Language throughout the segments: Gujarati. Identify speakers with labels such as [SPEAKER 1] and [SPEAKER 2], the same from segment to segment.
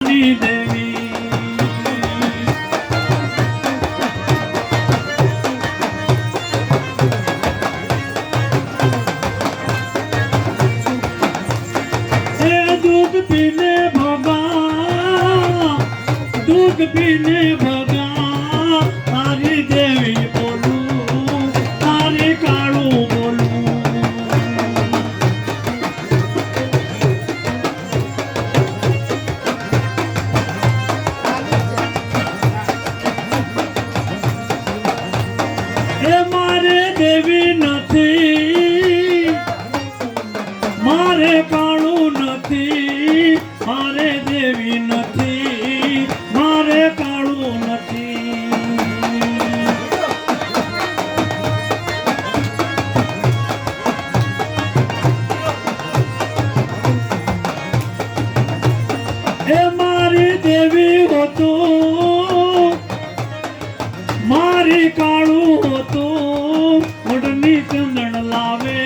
[SPEAKER 1] મોઢની દેવી પીને ભગા તારી દેવી બોલું તારી કાળું બોલું એ મારે દેવી નથી મારે કાળું નથી મારે દેવી નથી મારે કાળું નથી એ મારી દેવી હોતો મારી કાળું હોતો મોઢની ચંદન લાવે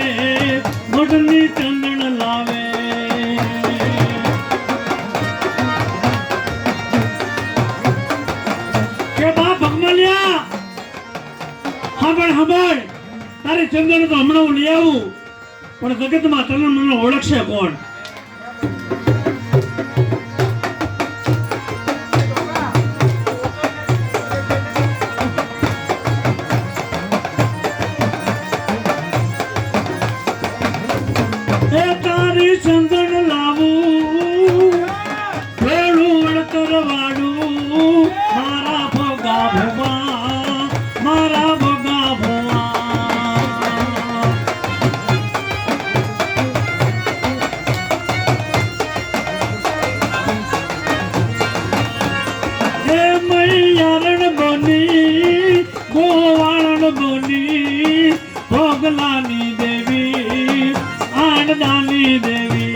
[SPEAKER 1] મોઢની ચંદન લાવે સાંભળ તારી ચંદન તો હમણાં હું લઈ આવું પણ જગતમાં તને મને ઓળખશે કોણ એ તારી ચંદન લાવું ભેળું વળતર વાળું મારા ભોગા ભોગા મારા ભોગા ભોગા હે મૈયારણ બની ગોવાળણ બની ભોગલાની દેવી આણદાની દેવી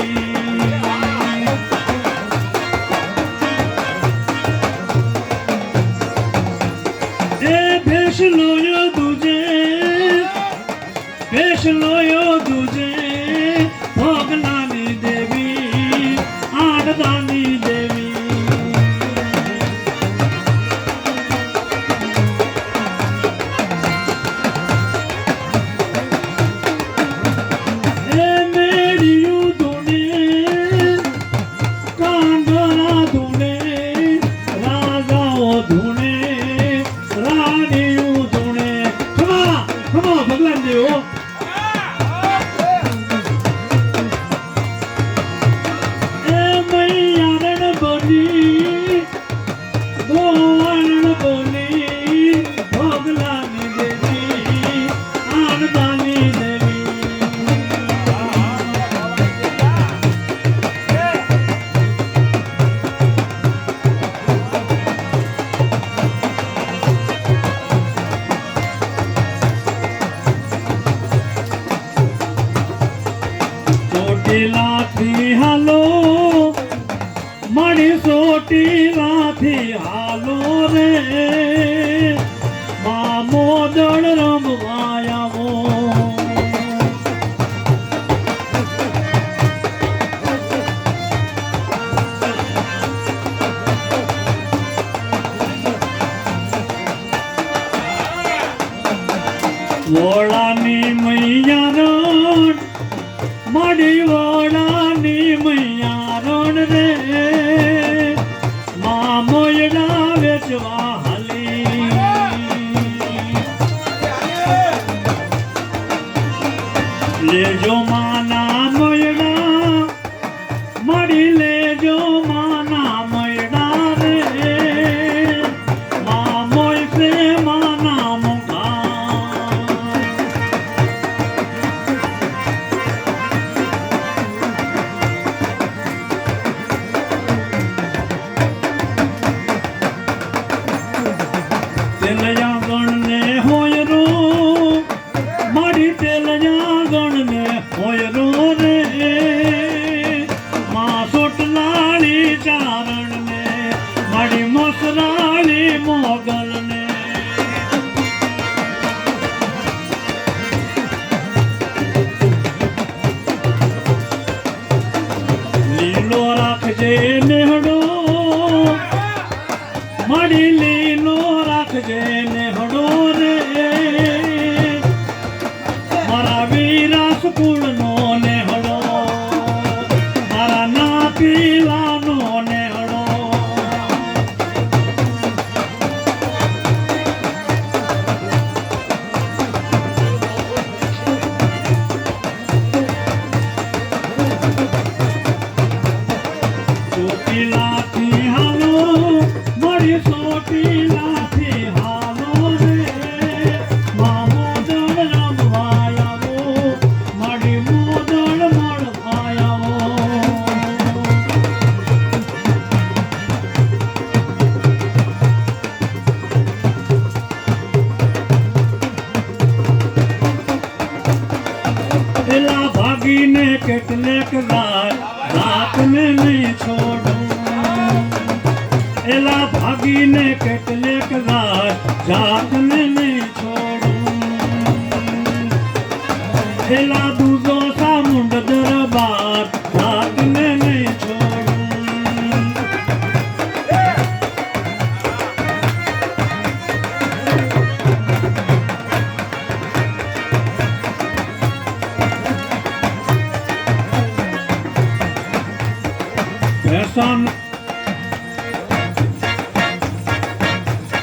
[SPEAKER 1] ભેશ લોયો દુજે ભોગલાની દેવી આણદાની દેવી એ મેળિયું ધૂણે કાંગરા ધૂણે રાજાઓ ધૂણે રાણીયું ધૂણે ખમા ભગવાન દેવો એ મૈયારણ બની ગોવાળણ બની ભોગલાની દેવી આણદાની દેવી ચોટીલાથી હાલો મારી ચોટીલાથી હાલો રે મામો દળ રમવા આવો વોળાની મૈયારણ મારી વોળાની મૈયારણ રે મોયડા વેચવા હાલી લેજો માના મોયડા મારી લેજો માના મોયડા રે મોય સે માના લીલો રાખજે નેહડો ગોકુળનો નેહળો મારા ના પીવાનો નેહળો ચોટીલાથી હાલો મારી ચોટીલાથી હાલો રે મામો દળ રમવા આવો મારી મોદળ મળવા આવો એલા ભાગીને કેટલેક રાતને નહીં છોડું એલા ભાગીને કેટલેક જાતને નહીં છોડું એલા દૂધો સામુંડ દરબાર જાતને નહીં છોડું ફેશન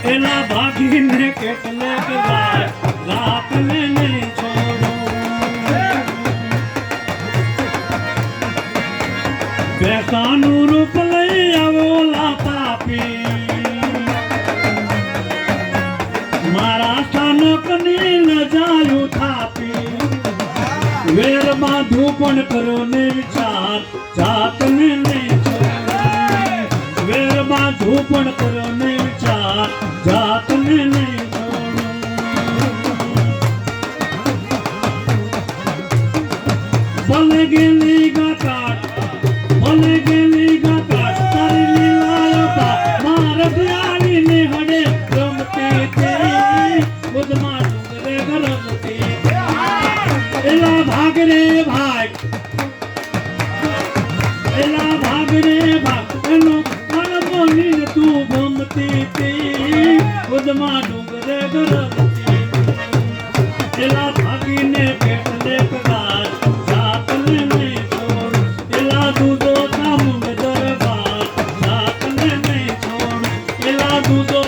[SPEAKER 1] એલા ભાગીને કેટલેક રાતને નહીં છોડું ફેશનનું રૂપ લઈ આવો લાતાપી મારા સ્થાનકની નજાયું થાપી વેર બાંધું પણ કરો ને વિચાર જાતને નહીં છોડું વેર બાંધું પણ કરો ને વિચાર જાતને નહીં છોડું ભલે ગેલી ગાકાટ તારી લીલાયતા માર પ્યારીને હડે રમતી તે ઉદમાં ડુંગરે ગરમતી એલા ભાગ રે ભાગ એલા ભાગ રે ભાગ એનો મન તું ગમતી તી ઉદમાં ડુંગરે ગરમતી એલા ભાગીને કેટલેક જાતને નહીં છોડ એલા દૂધો સામુંડ દરબાર જાતને નહીં છોડ એલા દૂધો